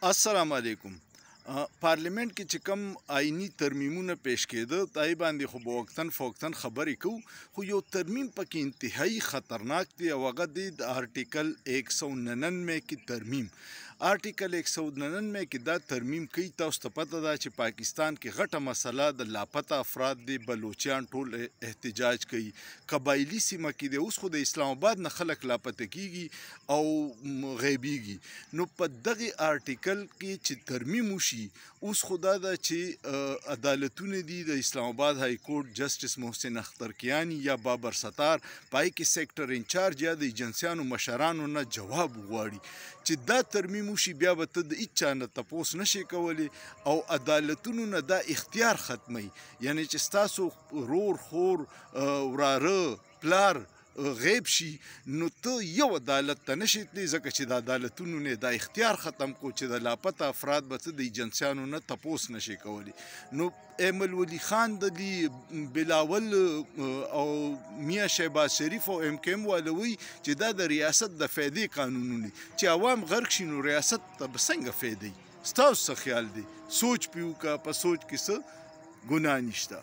السلام علیکم. پارلیمنت کې چې کوم آئینی ترمیمونه پیش کېده دای باندې خو به وقتاً فوقتاً خبرې کوو، خو یو ترمیم پکې انتهایی خطرناک دی او هغه دی د آرټیکل 199 کې ترمیم. آرټیکل 199 کې دا ترمیم کوي. تاسو ته پته ده چې پاکستان کې غټه مسله د لاپته افراد دی، بلوچیان ټول احتجاج کوي. قبایلي سیمه کې دی، اوس خو د اسلام آباد نه خلک لاپته کیږي او غیبیږي. نو په دغه آرټیکل کې چې ترمیم وشي، اوس خو دا ده چې عدالتونه دي د اسلام آباد های کورټ جسټس محسن اخترکیانی یا بابر ستار پای کې سیکټر انچارج یا د ایجنسیانو مشرانو نه جواب غواړي چې دا ترمیم وشي. بیا به ته د هیچ چا نه تپوس نشي کولی او عدالتونو نه دا اختیار ختموي، یعنی چې ستاسو رور خور وراره پلار غیب شي نو ته یو عدالت ته نشي تللی، ځکه چې د عدالتونو نه دا اختیار ختم کو چې د لاپته افراد به څه د ایجنسیانو نه تپوس نشي کولی. نو ایمل ولی خان دلی بلاول او میاں شهباز شریف او ام کیم والوي چې دا د ریاست د فایدې قانونونه چې عوام غرق شي نو ریاست ته به څنګه فایدې؟ ستاسو څه خیال دی؟ سوچ پیو کا په سوچ کې څه ګناه نشته.